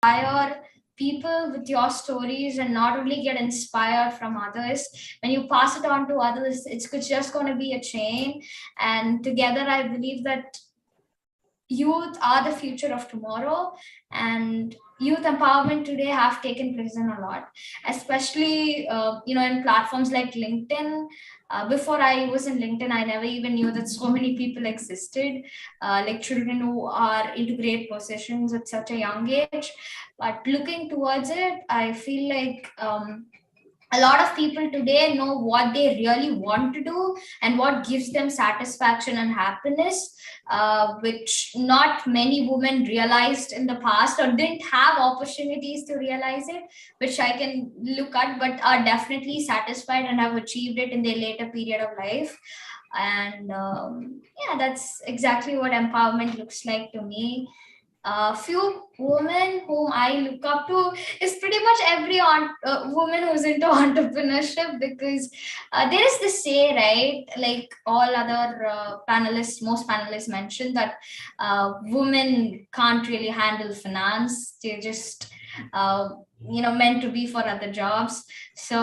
inspire people with your stories and not only get inspired from others. When you pass it on to others, it's just going to be a chain. And together, I believe that youth are the future of tomorrow, and youth empowerment today have taken place in a lot, especially in platforms like LinkedIn. Before I was in LinkedIn, I never even knew that so many people existed, like children who are into great positions at such a young age. But looking towards it, I feel like a lot of people today know what they really want to do and what gives them satisfaction and happiness, which not many women realized in the past or didn't have opportunities to realize it, which I can look at, but are definitely satisfied and have achieved it in their later period of life. And yeah, that's exactly what empowerment looks like to me. A few women whom I look up to is pretty much every woman who's into entrepreneurship, because there is this say, right? Like all other panelists, most panelists mentioned that women can't really handle finance. They're just, meant to be for other jobs. So,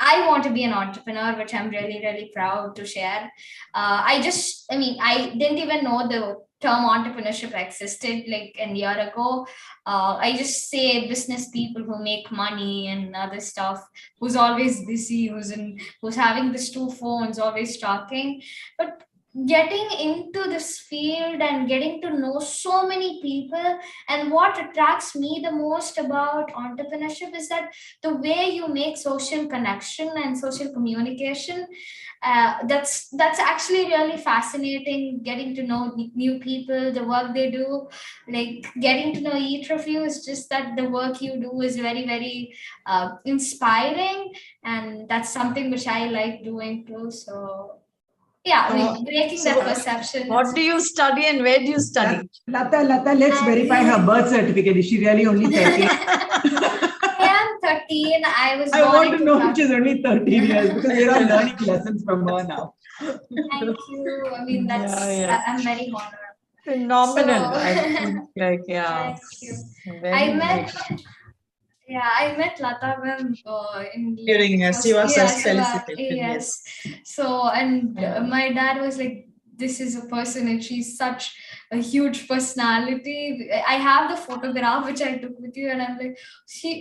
I want to be an entrepreneur, which I'm really, really proud to share. I didn't even know the term entrepreneurship existed like a year ago. I just say business people who make money and other stuff, who's always busy, who's having these two phones, always talking. But getting into this field and getting to know so many people, and what attracts me the most about entrepreneurship is that the way you make social connection and social communication, that's actually really fascinating. Getting to know new people, the work they do, like getting to know each of you is just that the work you do is very, very inspiring, and that's something which I like doing too. So yeah, I mean, breaking that perception. What do you study and where do you study? Lata, let's verify her birth certificate. Is she really only 13? I am 13. I want to know if she's only 13 years, because we're all learning lessons from her now. Thank you. I mean, I'm very honored. Phenomenal. I think, like, yeah. Thank you. I met Lata ma'am during Siva's felicitation. Yes. So, and my dad was like, this is a person and she's such a huge personality. I have the photograph which I took with you, and I'm like,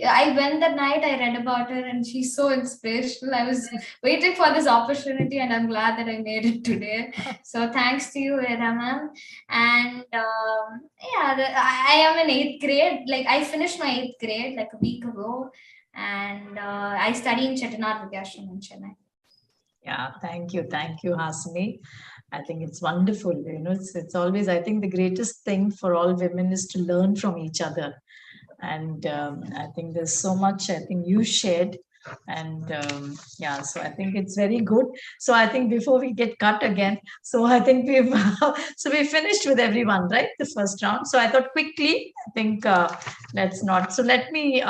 I went that night, I read about her, and she's so inspirational. I was waiting for this opportunity, and I'm glad that I made it today. So thanks to you, Vera ma'am. And I am in 8th grade. Like I finished my 8th grade like a week ago, and I study in Chettinad Vidyashram in Chennai. Yeah, thank you, Hasini. I think it's wonderful. It's always, I think the greatest thing for all women is to learn from each other. And I think there's so much, I think you shared. And so I think it's very good. So I think before we get cut again, so I think we finished with everyone, right? The first round. So I thought quickly, I think let's not. So let me,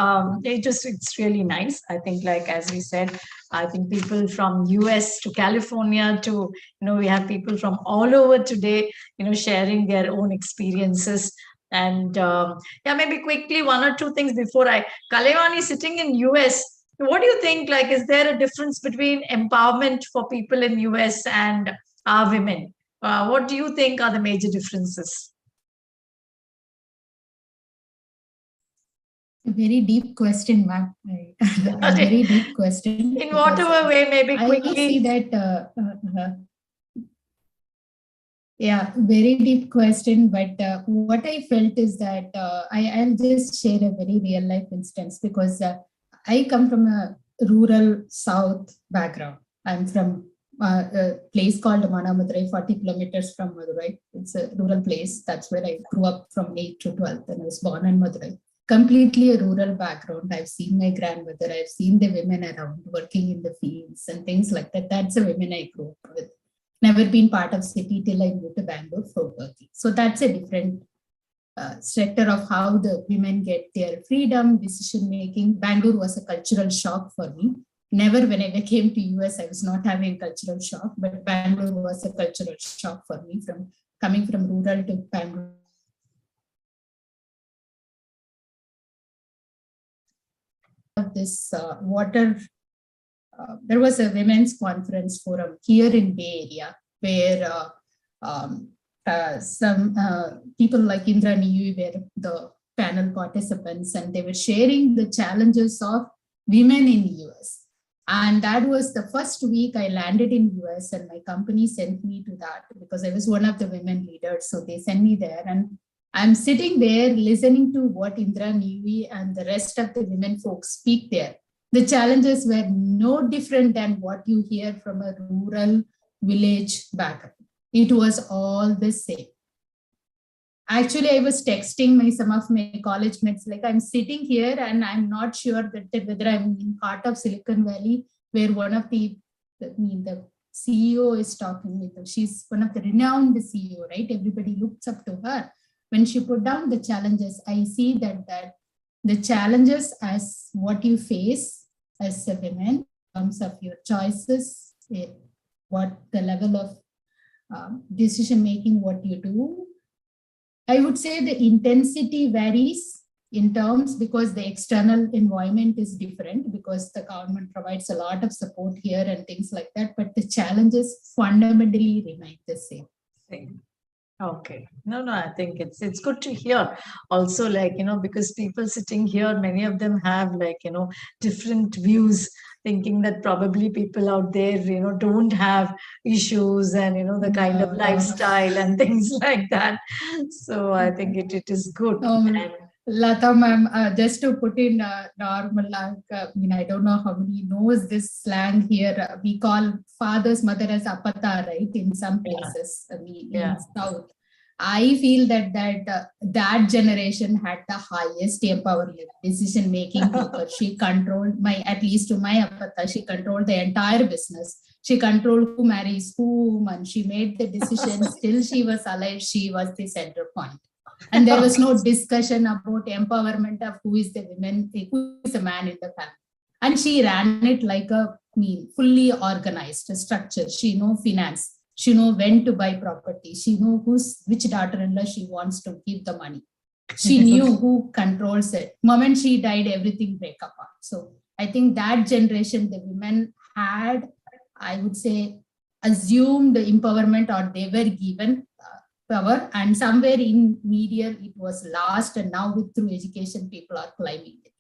it's really nice. I think, like, as we said, I think people from US to California to, we have people from all over today, sharing their own experiences. And maybe quickly, one or two things before Kalevani sitting in US, what do you think? Like, is there a difference between empowerment for people in US and our women? What do you think are the major differences? A very deep question, ma'am. A very deep question. In whatever way, maybe quickly. I see that. Yeah, very deep question. But what I felt is that I'll just share a very real life instance, because I come from a rural South background. I'm from a place called Manamadurai, 40 kilometers from Madurai. It's a rural place. That's where I grew up from 8th to 12th, and I was born in Madurai. Completely a rural background. I've seen my grandmother. I've seen the women around working in the fields and things like that. That's the women I grew up with. Never been part of city till I moved to Bangalore for working. So that's a different sector of how the women get their freedom, decision making. Bangalore was a cultural shock for me. Never when I came to US, I was not having a cultural shock, but Bangalore was a cultural shock for me, from coming from rural to Bangalore. this water. There was a women's conference forum here in Bay Area where some people like Indra Niyu were the panel participants, and they were sharing the challenges of women in US. And that was the first week I landed in US, and my company sent me to that because I was one of the women leaders. So they sent me there, and I'm sitting there listening to what Indra Niyu and the rest of the women folks speak there. The challenges were no different than what you hear from a rural village background. It was all the same. Actually, I was texting some of my college mates, like, I'm sitting here and I'm not sure that whether I'm in part of Silicon Valley, where one of the CEO is talking with her. She's one of the renowned CEO, right? Everybody looks up to her. When she put down the challenges, I see that the challenges as what you face as a woman in terms of your choices, what the level of decision making, what you do. I would say the intensity varies in terms because the external environment is different, because the government provides a lot of support here and things like that, but the challenges fundamentally remain the same. Okay. No, I think it's good to hear also, like, because people sitting here, many of them have different views, thinking that probably people out there, don't have issues and, the kind of lifestyle and things like that. So I think it is good. Lata ma'am, just to put in normal, I don't know how many knows this slang here. We call father's mother as apata, right? In some places, in South. I feel that generation had the highest empowerment, decision making power. She controlled at least to my apata, she controlled the entire business. She controlled who marries whom, and she made the decisions till she was alive. She was the center point. And there was no discussion about empowerment of who is the woman, who is the man in the family. And she ran it like a fully organized structure. She know finance. She know when to buy property. She know which daughter-in-law she wants to give the money. She knew who controls it. Moment she died, everything break apart. So I think that generation, the women had, I would say, assumed empowerment, or they were given power, and somewhere in media it was lost, and now through education people are climbing it.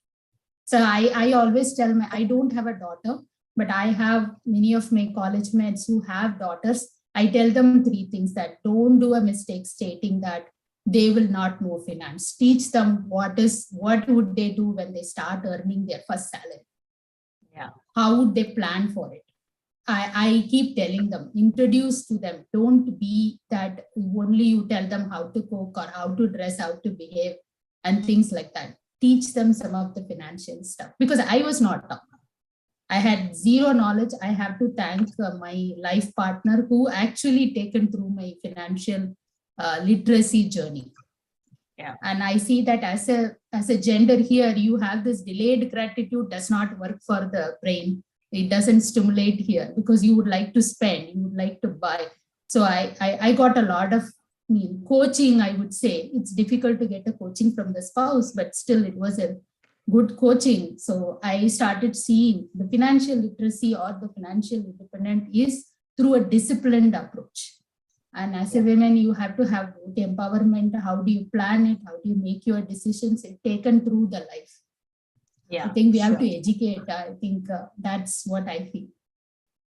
So I always tell I don't have a daughter, but I have many of my college mates who have daughters. I tell them 3 things: that don't do a mistake stating that they will not know finance. Teach them what would they do when they start earning their first salary. How would they plan for it? I keep telling them, introduce to them. Don't be that only you tell them how to cook or how to dress, how to behave and things like that. Teach them some of the financial stuff, because I was not taught. I had zero knowledge. I have to thank my life partner who actually taken through my financial literacy journey. And I see that as a gender here, you have this delayed gratitude does not work for the brain. It doesn't stimulate here because you would like to spend, you would like to buy. So I got a lot of coaching, I would say. It's difficult to get a coaching from the spouse, but still it was a good coaching. So I started seeing the financial literacy or the financial independence is through a disciplined approach. And as a woman, you have to have empowerment. How do you plan it? How do you make your decisions? It's taken through the life. I think we have to educate. I think that's what I feel.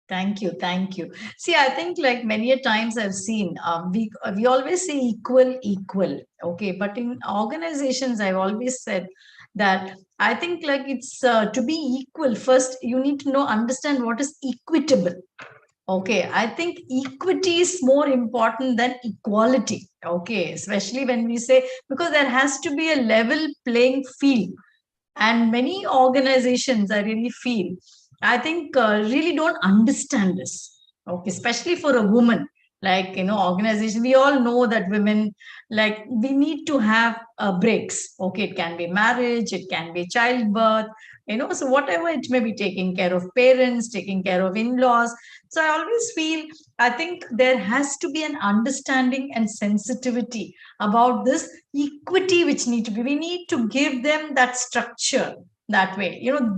Thank you. See, I think like many a times I've seen, we always say equal. Okay. But in organizations, I've always said that I think like it's to be equal. First, you need to understand what is equitable. Okay. I think equity is more important than equality. Okay. Especially when we say, because there has to be a level playing field. And many organizations, I really feel, I think really don't understand this. Okay, especially for a woman, like, organization, we all know that women, like, we need to have breaks. Okay, it can be marriage, it can be childbirth, so whatever it may be, taking care of parents, taking care of in-laws. So I always feel, I think there has to be an understanding and sensitivity about this equity, which we need to give them that structure. that way,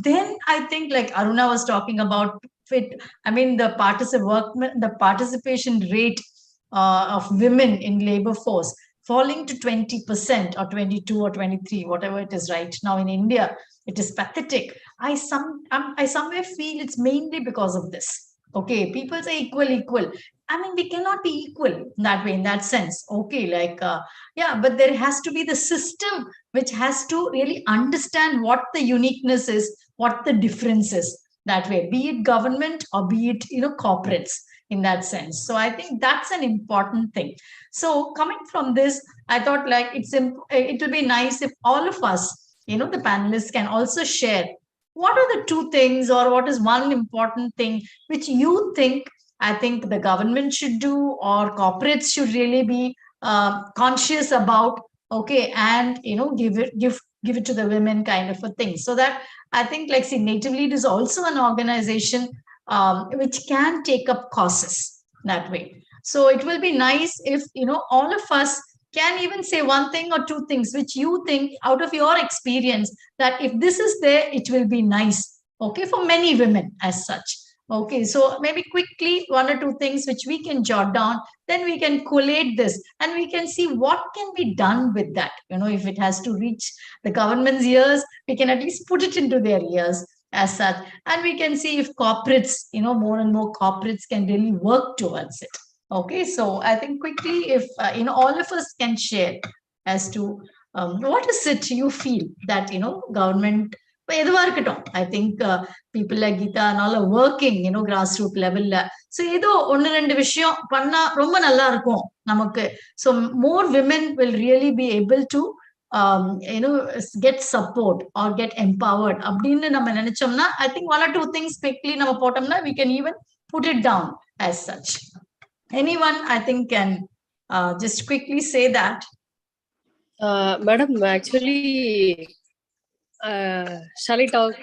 then I think, like Aruna was talking about fit. I mean, the participation rate of women in labor force falling to 20% or 22 or 23, whatever it is right now in India, it is pathetic. I somewhere feel it's mainly because of this. Okay, people say equal. I mean, we cannot be equal that way, in that sense. Okay, like, but there has to be the system which has to really understand what the uniqueness is, what the difference is that way, be it government or be it, corporates in that sense. So I think that's an important thing. So coming from this, I thought like it will be nice if all of us, the panelists can also share what are the two things or what is one important thing which you think, I think the government should do or corporates should really be conscious about, okay, and give it to the women kind of a thing. So that I think, like, see, Native Lead is also an organization which can take up causes that way. So it will be nice if all of us can even say one thing or two things which you think out of your experience that if this is there, it will be nice, okay, for many women as such. Okay, so maybe quickly one or two things which we can jot down, then we can collate this and we can see what can be done with that. If it has to reach the government's ears, we can at least put it into their ears as such. And we can see if corporates, more and more corporates can really work towards it. Okay, so I think quickly if, all of us can share as to what is it you feel that, government, I think people like Geeta and all are working, grassroots level. So, so more women will really be able to, get support or get empowered. I think one or two things quickly we can even put it down as such. Anyone, I think, can just quickly say that. Madam, actually, shall I talk?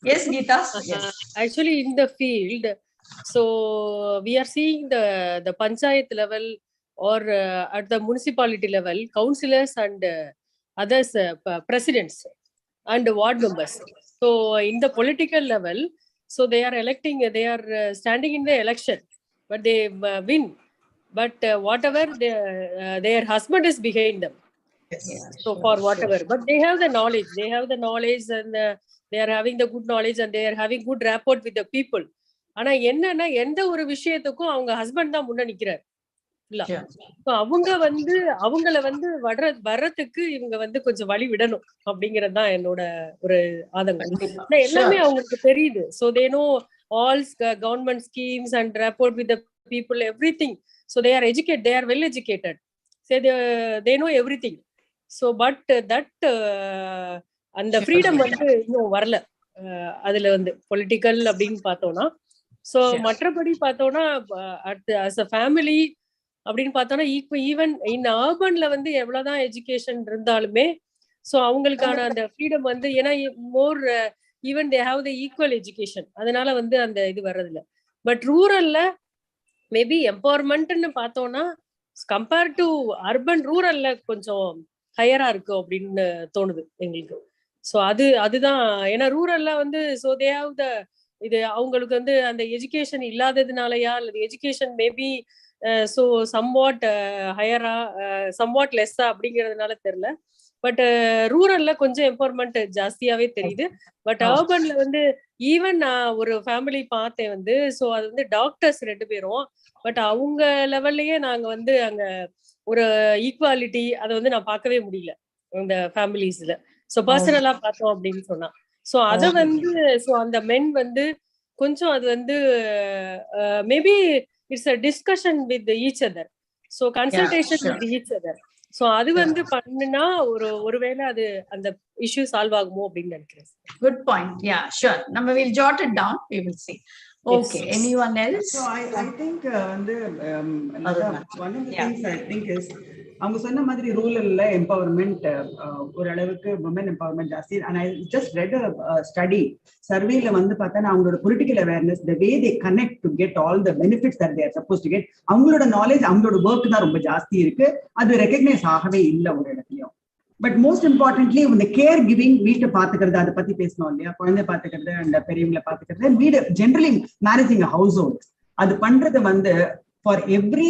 Yes, Geeta. Yes. Actually, in the field, so we are seeing the panchayat level or at the municipality level, councillors and others, presidents and ward members. So in the political level, so they are standing in the election, but they win. But whatever their husband is behind them. So for whatever, but they have the knowledge, and they are having the good knowledge and they are having good rapport with the people. ஆனா என்னன்னா எந்த ஒரு விஷயத்துக்கும் அவங்க husband தான் முன்ன நிக்கிறார் இல்ல. அவங்கள வர்றதுக்கு இவங்க கொஞ்சம் வழி விடணும் அப்படிங்கறதுதான் என்னோட ஒரு ஆதங்கம். எல்லாமே அவங்களுக்கு தெரியுது. So they know all government schemes and rapport with the people, everything. So they are educated, they are well educated. So they know everything. So but that அந்த freedom இன்னும் வரல அதுல political அப்படின்னு பார்த்தோம்னா. So மற்றபடி பார்த்தோம்னா as a family அப்படின்னு பார்த்தோம்னா ஈவன் in urbanல எவ்வளவுதான் எஜுகேஷன் இருந்தாலுமே so அவங்களுக்கான அந்த freedom ஏன்னா more even they have the equal education, அதனால அந்த இது வர்றதில்ல. பட் ரூரல்ல மேபி எம்பவர்மெண்ட்னு பார்த்தோம்னா கம்பேர் டு அர்பன் ரூரல்ல கொஞ்சம் ஹையரா இருக்கு அப்படின்னு தோணுது எங்களுக்கு. ஸோ அதுதான் ஏன்னா ரூரல்ல ஸோ தே ஹாவ் த இது அவங்களுக்கு அந்த எஜுகேஷன் இல்லாததுனாலயா அல்லது எஜுகேஷன் மேபி ஸோ சம்வாட் ஹையரா சம்வாட் லெஸ்ஸா அப்படிங்கிறதுனால தெரியல. பட் ரூரல்ல கொஞ்சம் எம்பவர்மெண்ட் ஜாஸ்தியாவே தெரியுது. பட் அர்பன்ல ஈவன் நான் ஒரு ஃபேமிலி பார்த்தேன் ஸோ அது டாக்டர்ஸ் 2 பேரும். பட் அவங்க லெவல்லயே நாங்க அங்க ஒரு ஈக்குவாலிட்டி அதை நான் பார்க்கவே முடியல இந்த ஃபேமிலிஸ்ல. ஸோ பர்சனலா பார்த்தோம் அப்படின்னு சொன்னா ஸோ அதை ஸோ அந்த மென் கொஞ்சம் அது maybe it's a discussion with each other. So consultation with each other. So அது பண்ணுனா ஒருவேளை அது அந்த இஷ்யூ சால்வ் ஆகுமோ அப்படின்னு நினைக்கிறேன். Good point. யா ஷூர், நம்ம will jot it down, we will see. Okay, yes. Anyone else? So I think one of the things I think is அவங்க சொன்ன மாதிரி ரூரல்ல எம்பவர்மெண்ட் ஒரு அளவுக்கு women empowerment ஜாஸ்தி. and I just read a study சர்வேல பார்த்தா அவங்களோட political awareness, the way they connect to get all the benefits that they are supposed to get, அவங்களோட knowledge அவங்களோட work தான் ரொம்ப ஜாஸ்தி இருக்கு. அது ரெகக்னைஸ் ஆகவே இல்லை ஒரு இடத்துலயும். பட் மோஸ்ட் இம்பார்ட்டன்ட்லி இந்த கேர் கிவிங், வீட்டை பாத்துக்கிறது, அதை பத்தி பேசணும் இல்லையா, குழந்தை பாத்துக்கிறது அண்ட் பெரியவங்களை பாத்துக்கிறது, வீடு ஜென்ரலி மேனேஜிங் அ ஹவுஸ் ஹோல்ட், அது பண்றது வந்து for every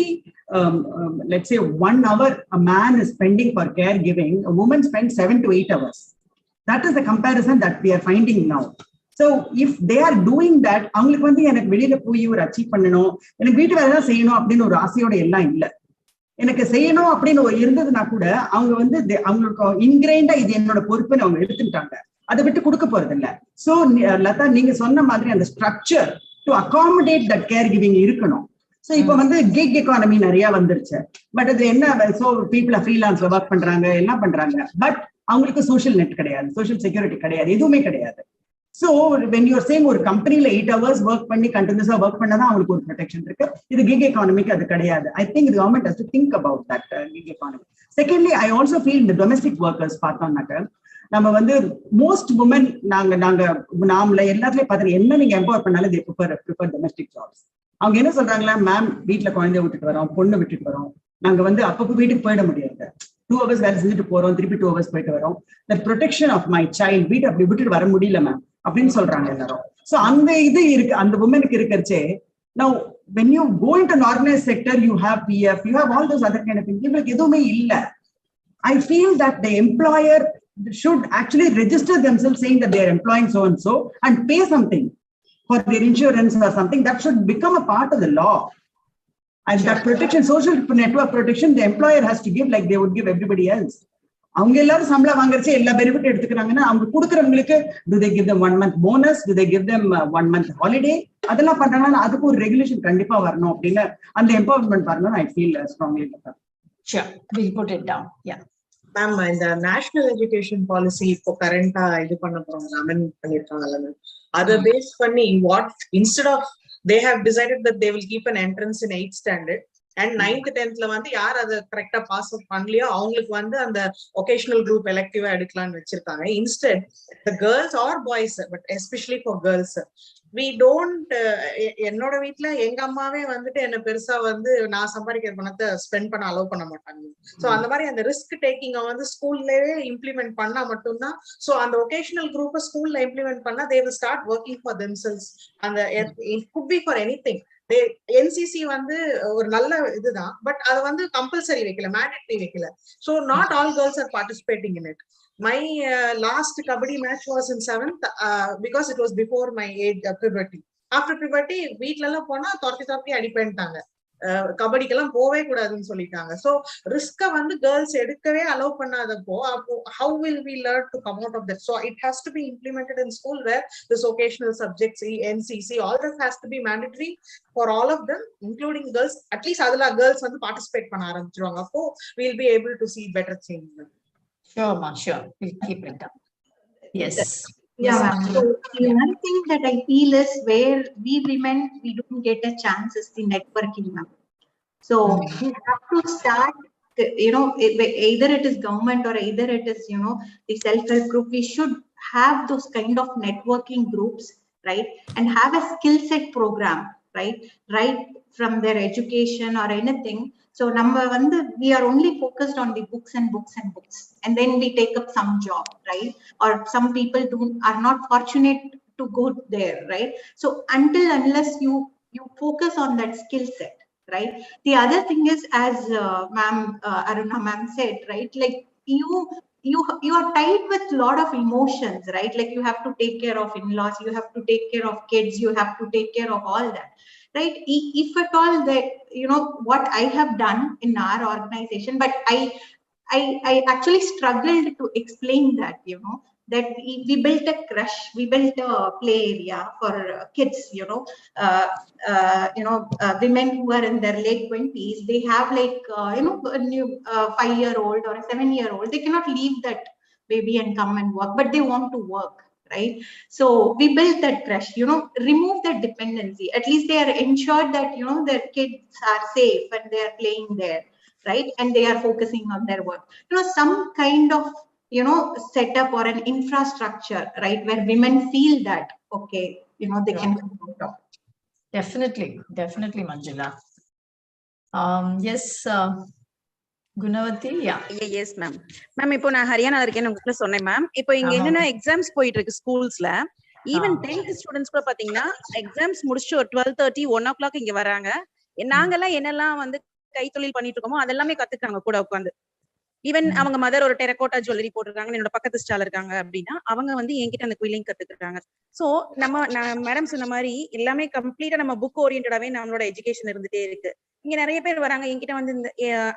let's say 1 hour a man is spending for caregiving, a woman spends 7 to 8 hours. That is the comparison that we are finding now. So if they are doing that, அவங்களுக்கு வந்து எனக்கு வெளியில போய் ஒரு achieve பண்ணணும், எனக்கு வீட்டு வேலை தான் செய்யணும் அப்படின்னு ஒரு ஆசையோட எல்லாம் இல்லை. எனக்கு செய்யணும் அப்படின்னு இருந்ததுன்னா கூட அவங்க வந்து அவங்களுக்கு இன்கிரைண்டா இது என்னோட பொறுப்புன்னு அவங்க எடுத்துட்டாங்க, அதை விட்டு கொடுக்க போறது இல்லை. ஸோ லதா நீங்க சொன்ன மாதிரி அந்த structure to accommodate that care giving இருக்கணும். ஸோ இப்போ வந்து கிக் எக்கானமி நிறைய வந்துருச்சு. பட் அது என்ன, ஸோ பீப்புள் ஃப்ரீலான்ஸ்ல ஒர்க் பண்றாங்க, எல்லாம் பண்றாங்க, பட் அவங்களுக்கு சோஷியல் நெட் கிடையாது, சோஷியல் செக்யூரிட்டி கிடையாது, எதுவுமே கிடையாது. ஸோ வென் யூர் சேம் ஒரு கம்பெனில 8 hours ஒர்க் பண்ணி கண்டினியூஸா ஒர்க் பண்ணதான் அவங்களுக்கு ஒரு ப்ரொடெக்ஷன் இருக்கு. இது கிக் எக்கானமிக்கு அது கிடையாது. I think government has to think about that kick economy. Secondly I also feel இந்த டொமஸ்டிக் ஒர்க்கர்ஸ் பார்த்தோம்னாக்க நம்ம வந்து மோஸ்ட் உமன் நாமள எல்லாத்துலயும் பார்த்து என்ன நீங்க எம்பவர் பண்ணாலும் தே ப்ரிஃபர் டொமஸ்டிக் ஜாப்ஸ். அவங்க என்ன சொல்றாங்களா, மேம் வீட்டுல குழந்தைய விட்டுட்டு வரோம், பொண்ணு விட்டுட்டு வரோம், நாங்க வந்து அப்பப்போ வீட்டுக்கு போயிட முடியாது, 2 hours வேலை செஞ்சுட்டு போறோம், திருப்பி 2 hours போயிட்டு வரோம், that protection of my child, வீட்டு அப்படி விட்டுட்டு வர முடியல மேம் அப்படின்னு சொல்றாங்க எல்லாரும். சோ அந்த இது இருக்கு அந்த உமனுக்கு இருக்கிறச்சே. Now when you go into an organized sector, you have PF, you have all those other kind of things. இவங்களுக்கு எதுவுமே இல்ல. I feel that the employer should actually register themselves saying that they are employing so and so and pay something for their insurance or something. That should become a part of the law. And that protection, social network protection, the employer has to give like they would give everybody else. அவங்க எல்லாரும் சம்பளம் வாங்குறச்சே எல்லா benefit எடுத்துக்கிறாங்கன்னா அவங்க கொடுக்குறவங்களுக்கு do they give them 1 month bonus, do they give them 1 month holiday, அதெல்லாம் பண்றாங்கன்னா அதுக்கு ஒரு regulation கண்டிப்பா வரணும் அப்படின்னு அந்த எம்பவர்மெண்ட் வரணும். I feel strongly about that. Sure, we'll put it down. Yeah. Ma'am, இந்த நேஷனல் எஜுகேஷன் பாலிசி இப்போ கரண்டா இது பண்ண போறாங்க, அமெண்ட் பண்ணிருக்காங்கல்ல மேம், அதை பேஸ் பண்ணி what instead of they have decided that they will keep an entrance in 8th standard and 9th 10th வந்து யார் அதை கரெக்டா பாஸ் அவுட் பண்ணலையோ அவங்களுக்கு வந்து அந்த ஒகேஷனல் குரூப் எலெக்டிவா எடுக்கலாம்னு வச்சிருக்காங்க. Instead the girls or boys, but especially for girls, we don't என்னோட வீட்டுல எங்க அம்மாவே வந்துட்டு என்ன பெருசா வந்து நான் சம்பாதிக்கிற பணத்தை ஸ்பெண்ட் பண்ண அலோவ் பண்ண மாட்டாங்க. சோ அந்த மாதிரி அந்த ரிஸ்க் டேக்கிங்க வந்து ஸ்கூல்லயே இம்ப்ளிமெண்ட் பண்ணா மட்டும்தான். சோ அந்த ஒகேஷனல் குரூப்பை ஸ்கூல்ல இம்ப்ளிமெண்ட் பண்ணா they will start working for themselves. அந்த it could be for anything. NCC வந்து ஒரு நல்ல இதுதான், பட் அது வந்து கம்பல்சரி வைக்கல, மேண்டேட்டரி வைக்கல. So not all girls are participating in it. My last kabaddi match was in 7th because it was before my age puberty. After puberty வீட்ல எல்லாம் போனா தொரத்தி அடி பண்ணிட்டாங்க, கபடிக்கெல்லாம் போவே கூடாதுன்னு சொல்லிட்டாங்க. சோ ரிஸ்க வந்து கேர்ள்ஸ் எடுக்கவே allow பண்ணாதப்போ how will we learn to come out of that? So it has to be implemented in school where this occasional subjects, NCC, all this has to be mandatory for all of them, including girls. At least adula girls வந்து participate பண்ண ஆரம்பிச்சிருவாங்க. அப்போ we'll be able to see better change. Sure, ma, sure. We'll keep it down. Yes. Yeah. So one thing that I feel is where we women, we don't get a chance is the networking now. So we have to start, either it is government or either it is, the self-help group. We should have those kind of networking groups, right? And have a skill set program, right from their education or anything. So number one, we are only focused on the books and books and books, and then we take up some job, right? Or some people are not fortunate to go there, right? So unless you focus on that skill set, right? The other thing is, as Aruna ma'am said, right? Like you are tied with a lot of emotions, right? Like you have to take care of in-laws, you have to take care of kids, you have to take care of all that, right? If at all that, what I have done in our organization, but I actually struggled to explain that, that we built a crush, we built a play area for kids, women who are in their late 20s, they have like, a new 5-year-old or a 7-year-old, they cannot leave that baby and come and work, but they want to work, right? So we built that crush, remove that dependency. At least they are ensured that, their kids are safe and they are playing there, right? And they are focusing on their work. Some kind of, setup or an infrastructure, right? Where women feel that, okay, they can come out of. Definitely, Manjula. Yes. Gunavati, yeah. Yes ma'am. Ma'am இப்போ நான் ஹரியானால இருக்கேன்னு உங்ககிட்ட சொன்னேன் ma'am. இப்போ இங்க என்னன்னா exams போயிட்டு இருக்கு ஸ்கூல்ஸ்ல. ஈவன் 10th ஸ்டூடெண்ட்ஸ் கூட பாத்தீங்கன்னா எக்ஸாம்ஸ் முடிச்சு 12:30 1 o'clock இங்க வராங்க. நாங்கெல்லாம் என்னெல்லாம் வந்து கைத்தொழில் பண்ணிட்டு இருக்கோமோ அதெல்லாமே கத்துக்காங்க கூட உட்காந்து. ஈவன் அவங்க மதர் ஒரு டெரகோட்டா ஜுவல்லரி போட்டிருக்காங்க, என்னோட பக்கத்து ஸ்டால் இருக்காங்க அப்படின்னா அவங்க வந்து என்கிட்ட அந்த குயிலிங் கத்துக்கிட்டாங்க. சோ நான் மேடம் சொன்ன மாதிரி எல்லாமே கம்ப்ளீட்டா நம்ம புக் ஓரியன்டாவே நம்மளோட எஜுகேஷன் இருந்துட்டே இருக்கு. இங்க நிறைய பேர் வராங்க என்கிட்ட வந்து இந்த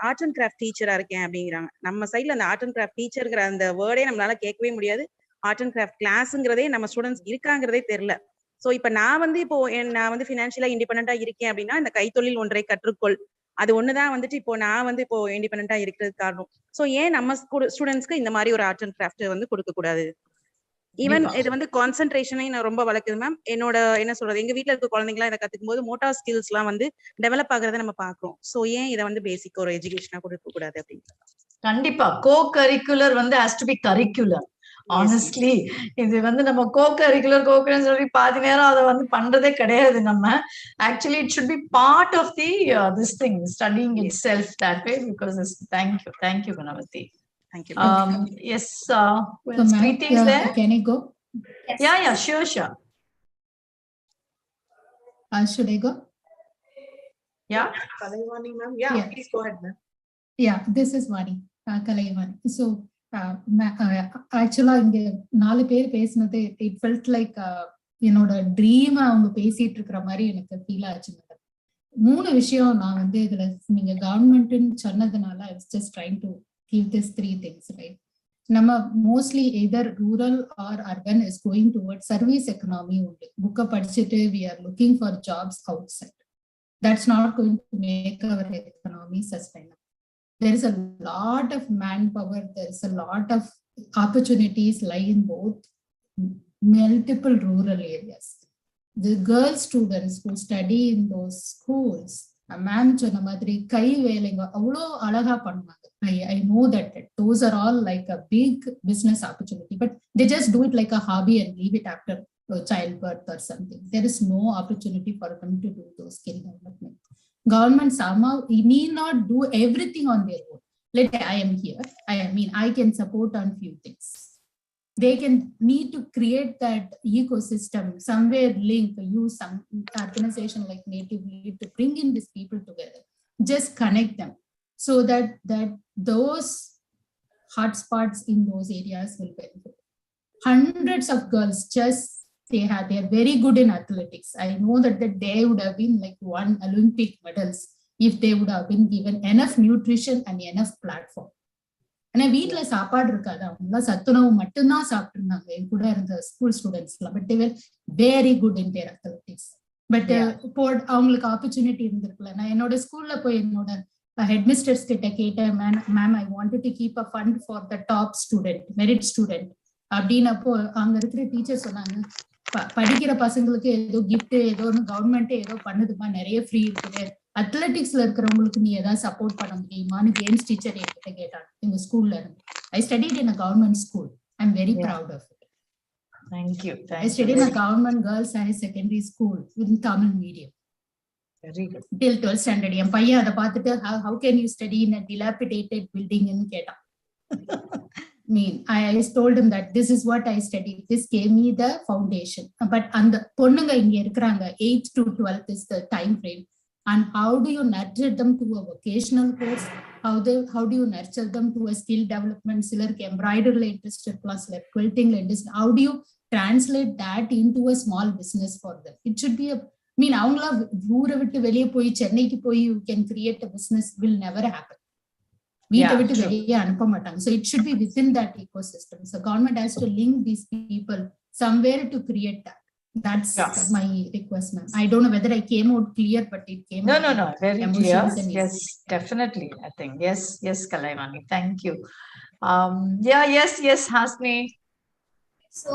ஆர்ட் அண்ட் கிராஃப்ட் டீச்சரா இருக்கேன் அப்படிங்கிறாங்க. நம்ம சைட்ல அந்த ஆர்ட் அண்ட் கிராஃப்ட் டீச்சர்ங்கிற அந்த வேர்டே நம்மளால கேட்கவே முடியாது. ஆர்ட் அண்ட் கிராஃப்ட் கிளாஸ்ங்கிறதே நம்ம ஸ்டூடெண்ட்ஸ் இருக்காங்கிறதே தெரியல. சோ இப்ப நான் வந்து இப்போ நான் வந்து பினான்சியலா இண்டிபெண்டா இருக்கேன் அப்படின்னா இந்த கைத்தொழில் ஒன்றை கற்றுக்கொள், அது ஒண்ணுதான் வந்துட்டு இப்போ நான் வந்து இப்போ இண்டிபெண்டா இருக்கிறதுக்கு காரணம். சோ ஏன் நம்ம ஸ்டூடெண்ட்ஸ்க்கு இந்த மாதிரி ஒரு ஆர்ட் அண்ட் கிராஃப்ட் வந்து கொடுக்க கூடாது? ஈவன் இது வந்து கான்சென்ட்ரேஷனை நான் ரொம்ப வளர்க்குது மேம். என்னோட என்ன சொல்றது, எங்க வீட்டுல இருக்க குழந்தைங்களா இதை கத்துக்கும் போது மோட்டார் ஸ்கில்ஸ் எல்லாம் வந்து டெவலப் ஆகுறத நம்ம பாக்குறோம். சோ ஏன் இதை வந்து பேசிக் ஒரு எஜுகேஷனா கொடுக்க கூடாது அப்படின்னு? கண்டிப்பா கோ கரிக்குலர் வந்து has to be curricular. Honestly இது வந்து நம்ம கோகரிக்குலர் சொல்லி பாதி நேரம் அதை வந்து பண்றதே கிடையாது. நம்ம actually it should be part of the this thing studying itself that way because thank you Gunavati. Thank you. Yes, greetings there. Can I go? Yeah, sure. Should I go? Yeah. Kalaivani ma'am. Yeah, please go ahead ma'am. Yeah, this is Vani, Kalaivani. So ஆக்சுவலா இங்க 4 பேர் பேசினது it felt like என்னோட dream அவங்க பேசிட்டு இருக்கிற மாதிரி எனக்கு ஃபீல் ஆச்சு. 3 விஷயம் நான் வந்து இதுல நீங்க கவர்மெண்ட்னு சொன்னதுனால I was just trying to give this 3 things, right? நம்ம mostly either rural or urban is going towards service economy only. Book படிச்சிட்டு we are looking for jobs outside. That's not going to make our economy sustainable. There is a lot of manpower, there is a lot of opportunities lie in both multiple rural areas. The girl students who study in those schools, ma'am சொன்ன மாதிரி கை வேலைங்க அவ்வளோ அழகா பண்ணுவாங்க. I know that those are all like a big business opportunity, but they just do it like a hobby and leave it after childbirth or something. There is no opportunity for them to do those skill development. Government somehow need not do everything on their own. Let I am here. I can support on few things. They can need to create that ecosystem, somewhere link, use some organization like Native Lead to bring in these people together, just connect them so that those hotspots in those areas will benefit. Hundreds of girls they are very good in athletics. I know that they would have been like won Olympic medals if they would have been given enough nutrition and enough platform. ஆனா வீட்டுல சாப்பாடு இருக்காது, அவங்க சத்துணவு மட்டும்தான் சாப்பிட்டு இருந்தாங்க என் கூட இருந்த ஸ்கூல் ஸ்டூடெண்ட்ஸ் எல்லாம். But they're very good in their athletics. But அவங்களுக்கு ஆப்பர்ச்சுனிட்டி இருந்திருக்குல்ல. நான் என்னோட ஸ்கூல்ல போய் என்னோட ஹெட் மிஸ்டர்ஸ் கிட்ட கேட்டேன், ma'am I wanted to keep a fund for the top student, merit student அப்படின்னப்போ அங்க இருக்கிற டீச்சர் சொன்னாங்க, படிக்கிற பசங்களுக்கு ஏதோ கிஃப்ட் ஏதோ ஒன்று கவர்மெண்ட்டே ஏதோ பண்ணுதுமா, நிறைய ஃப்ரீ இருக்குது, அத்லெட்டிக்ஸ்ல இருக்கிறவங்களுக்கு நீ ஏதாவது சப்போர்ட் பண்ண முடியுமான்னு கேம்ஸ் டீச்சர் என்கிட்ட கேட்டாங்க எங்க ஸ்கூல்ல இருந்து. I studied in a government school. I am very proud of it. Thank you. I studied in a government girls higher secondary school in Tamil medium. Very good. Till 12th standard. என் பையன் அதை பார்த்துட்டு how can you study in a dilapidated building ன்னு கேட்டான். I told him that this is what I studied. This gave me the foundation. But அந்த பொண்ணுங்க இங்க இருக்கிறாங்க 8th to 12th is the time frame. And how do you nurture them to a vocational course? How do you nurture them to a skill development? சிலருக்கு embroidery interest இருக்கலாம், சிலர் quilting interest. How do you translate that into a small business for them? It should be அவங்களா ஊரை விட்டு வெளியே போய் சென்னைக்கு போய் you can create a business will never happen. வீட்டை விட்டு வெளியே அனுப்ப மாட்டாங்க. So it should be within that ecosystem. So government has to link these people somewhere to create that. That's my request, ma'am. I don't know whether I came out clear, but it came out. No, very clear. Yes, definitely. I think yes, Kalaivani. Thank you. Yes, Hasni. So,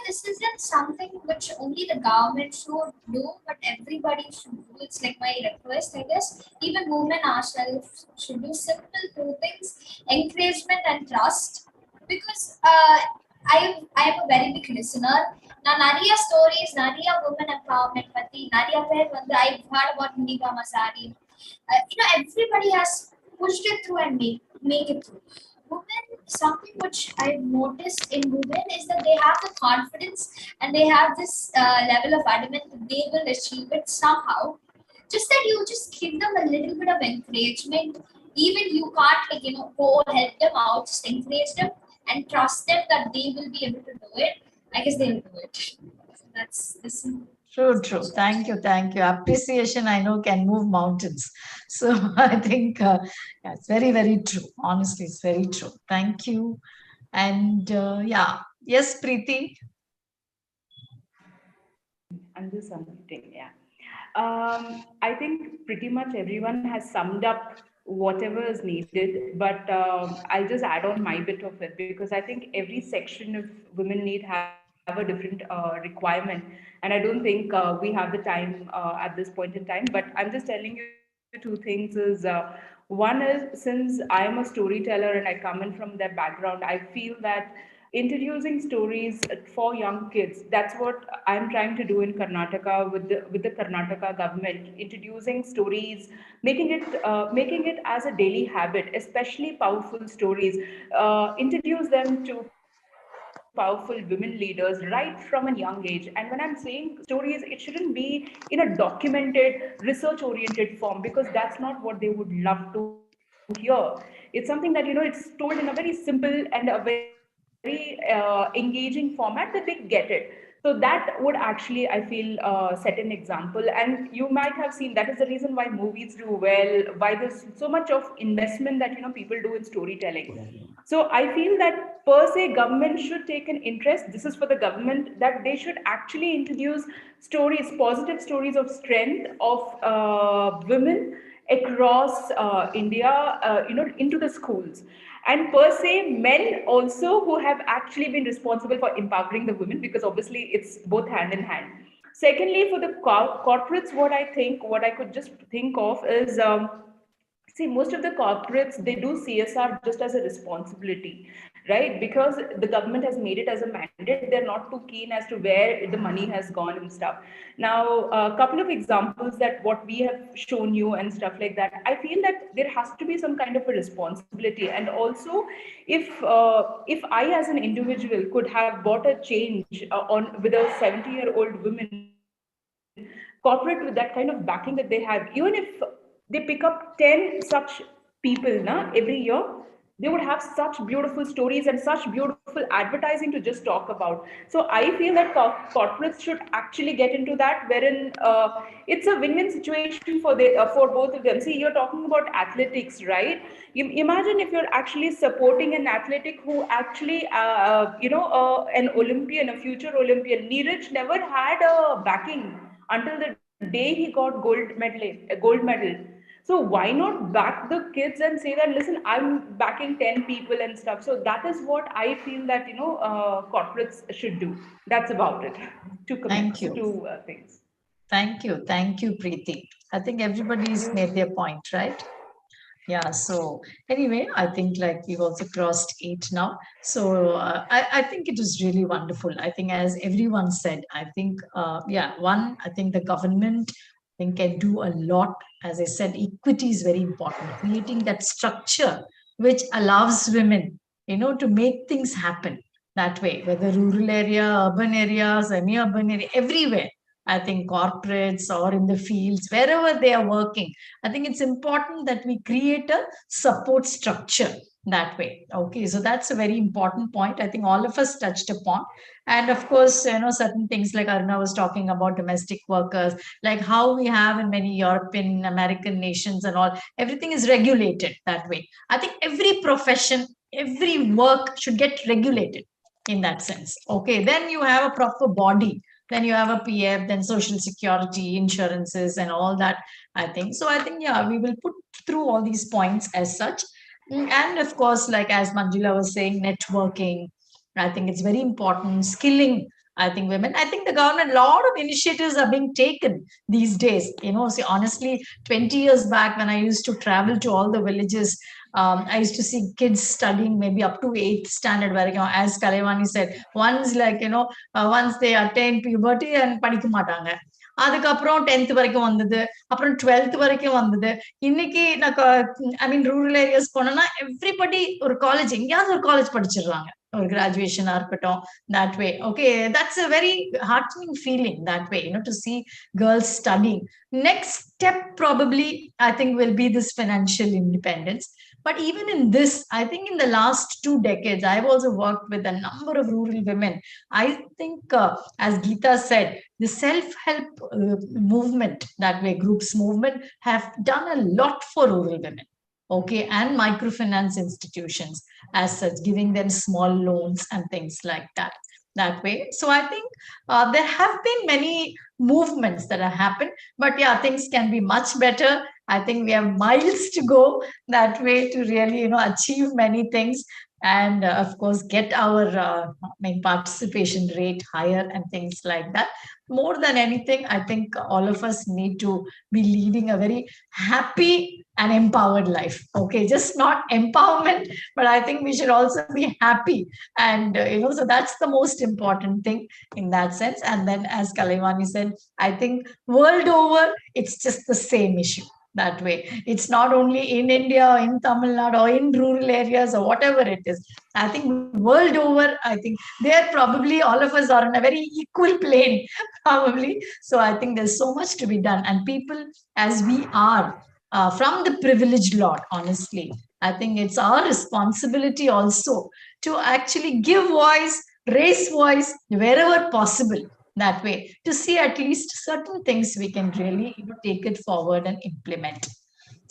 this isn't something which only the government should do, but everybody should do. It's like my request, I guess. Even women ourselves should do simple 2 things: encouragement and trust. Because I am a very big listener. நான் நிறைய stories, நிறைய women empowerment பத்தி நிறைய பேர் வந்து I've heard about Minigama Sari. everybody has pushed it through and make it through. Women, something which I've noticed in women is that they have the confidence and they have this level of adamant that they will achieve it somehow. Just that you just give them a little bit of encouragement. Even you can't go help them out, just encourage them and trust them that they will be able to do it. I guess they will do it. So that's this. True. Thank you. Appreciation, I know, can move mountains. So I think it's very, very true. Honestly, it's very true. Thank you. And yes, Preeti. I'm just something, yeah. I think pretty much everyone has summed up whatever is needed, but I'll just add on my bit of it, because I think every section of women need have a different requirement, and I don't think we have the time at this point in time, but I'm just telling you two things is one is, since I am a storyteller and I come in from that background, I feel that introducing stories for young kids, that's what I'm trying to do in Karnataka with the Karnataka government, introducing stories, making it as a daily habit, especially powerful stories, introduce them to powerful women leaders right from a young age. And when I'm saying stories, it shouldn't be in a documented, research oriented form, because that's not what they would love to hear. It's something that, it's told in a very simple and a very engaging format that they get it. So that would actually, I feel, set an example. And you might have seen that is the reason why movies do well, why there's so much of investment that people do in storytelling. So I feel that per se government should take an interest. This is for the government, that they should actually introduce stories, positive stories of strength of women across India, into the schools. And per se, men also who have actually been responsible for empowering the women, because obviously it's both hand in hand. Secondly, for the corporates, what I could just think of is, see, most of the corporates, they do CSR just as a responsibility, right? Because the government has made it as a mandate. They're not too keen as to where the money has gone and stuff. Now, a couple of examples that what we have shown you and stuff like that, I feel that there has to be some kind of a responsibility. And also, if I as an individual could have bought a change on with a 70-year-old woman, corporate, with that kind of backing that they have, even if they pick up 10 such people every year, they would have such beautiful stories and such beautiful advertising to just talk about. So I feel that corporates should actually get into that, wherein it's a win-win situation for both of them. See, you're talking about athletics, right? Imagine if you're actually supporting an athletic who actually, an Olympian, a future Olympian. Neeraj never had a backing until the day he got gold medal. So why not back the kids and say that, listen, I'm backing 10 people and stuff. So that is what I feel that, corporates should do. That's about it. Thank you. Two things. Thank you, Preeti. I think everybody's made their point, right? Yeah, so anyway, I think like we've also crossed 8 now. So I think it is really wonderful. I think, as everyone said, I think, I think the government can do a lot. As I said, equity is very important. Creating that structure which allows women, to make things happen that way, whether rural area, urban area, semi-urban area, everywhere. I think corporates or in the fields, wherever they are working, I think it's important that we create a support structure that way. Okay, so that's a very important point. I think all of us touched upon. And of course, certain things like Aruna was talking about, domestic workers, like how we have in many European, American nations and all, everything is regulated that way. I think every profession, every work should get regulated in that sense. Okay, then you have a proper body. Then you have a PF, then social security, insurances, and all that, I think. So I think, we will put through all these points as such. And of course, like as Manjula was saying, networking, I think it's very important. Skilling, I think women, I think the government, a lot of initiatives are being taken these days. See, honestly, 20 years back when I used to travel to all the villages, I used to see kids studying maybe up to 8th standard, where, as Kalevani said, once once they attain puberty and padikka matanga. அதுக்கப்புறம் 10th வரைக்கும் வந்தது, அப்புறம் 12th வரைக்கும் வந்தது. இன்னைக்கு நான் rural areas போனோம்னா everybody ஒரு காலேஜ், எங்கேயாவது ஒரு காலேஜ் படிச்சிடுறாங்க, ஒரு கிராஜுவேஷனா இருக்கட்டும். That way, okay, that's a very heartening feeling that way, to see girls studying. Next step probably I think will be this financial independence. But even in this, I think in the last 2 decades, I've also worked with a number of rural women. I think, as Geeta said, the self-help movement, that way, groups movement, have done a lot for rural women. Okay, and microfinance institutions as such, giving them small loans and things like that way. So I think there have been many movements that have happened, but yeah, things can be much better. I think we have miles to go that way to really, achieve many things, and of course get our participation rate higher and things like that. More than anything, I think all of us need to be leading a very happy and empowered life. Okay, just not empowerment, but I think we should also be happy, and so that's the most important thing in that sense. And then, as Kalaimani said, I think world over it's just the same issue. That way, it's not only in India or in Tamil Nadu or in rural areas or whatever it is. I think world over, I think there probably all of us are on a very equal plane, probably. So I think there's so much to be done, and people as we are from the privileged lot, honestly, I think it's our responsibility also to actually give voice, raise voice wherever possible. That way, to see at least certain things we can really take it forward and implement.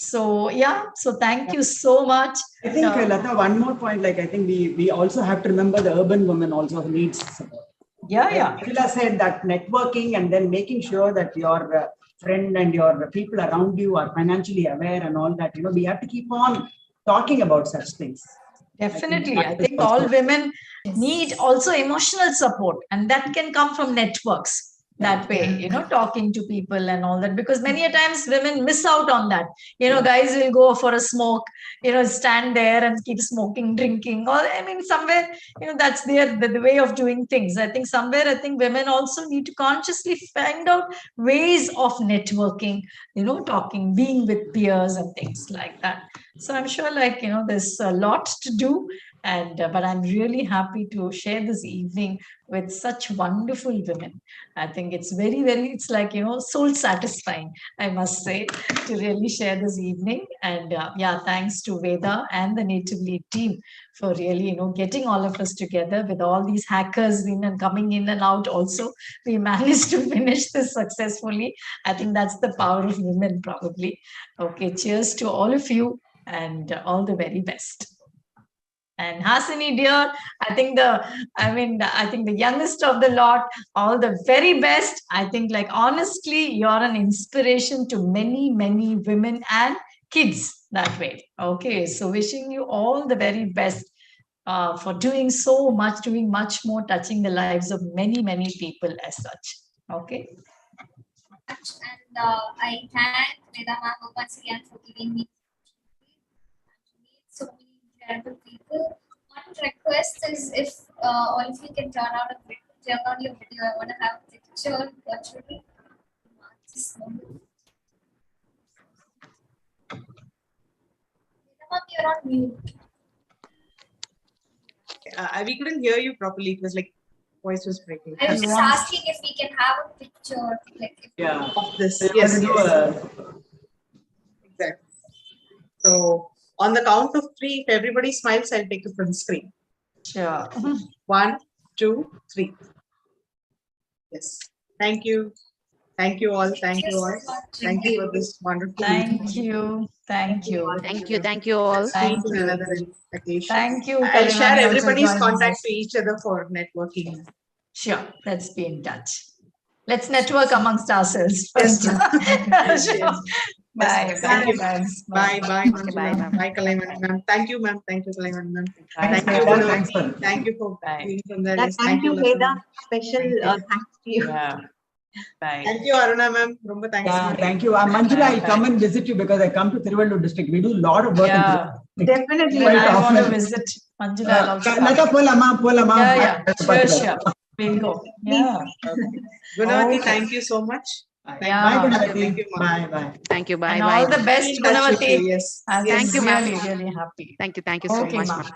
So yeah, so thank you so much. I think Lata, one more point, I think we also have to remember the urban women also needs support. Yeah. Sheila said that networking and then making sure that your friend and your people around you are financially aware and all that, we have to keep on talking about such things. Definitely. I think all women need also emotional support, and that can come from networks. That way, talking to people and all that, because many a times women miss out on that. Guys will go for a smoke, stand there and keep smoking, drinking, or somewhere, that's the way of doing things. I think somewhere, women also need to consciously find out ways of networking, talking, being with peers and things like that. So I'm sure, there's a lot to do. And but I'm really happy to share this evening with such wonderful women. I think it's very, very, it's soul satisfying, I must say, to really share this evening. And thanks to Veda and the Native Lead team for really, getting all of us together with all these hackers in and coming in and out. Also, we managed to finish this successfully. I think that's the power of women, probably. Okay, cheers to all of you, and all the very best. And Hasini, dear, I think the youngest of the lot, all the very best. I think, honestly, you're an inspiration to many, many women and kids that way. Okay, so wishing you all the very best for doing so much, doing much more, touching the lives of many, many people as such. Okay. And I thank Veda ma'am once again for giving me so many incredible people. One request is, if all of you can turn on your video, I want to have a picture virtually. You're on mute. We couldn't hear you properly. It was voice was breaking. I was just asking if we can have a picture, of this. Yes. Exactly. So, on the count of 3, if everybody smiles, I'll take it from the screen. Sure. 1, 2, 3. Yes. Thank you. Thank you all. Thank you all. Thank you for this wonderful Thank you. Thank you. Thank you. Thank you all. Thank you. Thank you. I'll share everybody's contact to each other for networking. Sure. Let's be in touch. Let's network amongst ourselves first. Sure. Bye. Thank you. Bye. Bye. Bye. Bye, ma'am. Bye, Kalaimani ma'am. Thank you, ma'am. Thank you, Kalaimani ma'am. Thanks, Thank you. thanks for Thank you for Bye. being from the list. Thank you, Veda. Special thanks to you. Yeah. Bye. Thank you, Aruna ma'am. Rumba thanks. Thank you. Manjula, I'll come and visit you because I come to Tiruvallur district. We do a lot of work. Yeah. Definitely. Even I want to often. visit Manjula. I'll also come. Lata, polama. Yeah. Sure. We'll go. Yeah. Gunavati, Okay. thank you so much. Yeah. Bye, Gunavati. Thank you, ma'am. Bye. Thank you. Bye. And bye. all the best, Be in touch with Gunavati. you, yes. I'm Thank you, ma'am. really, really happy. Thank you so Okay, much, ma'am. ma'am.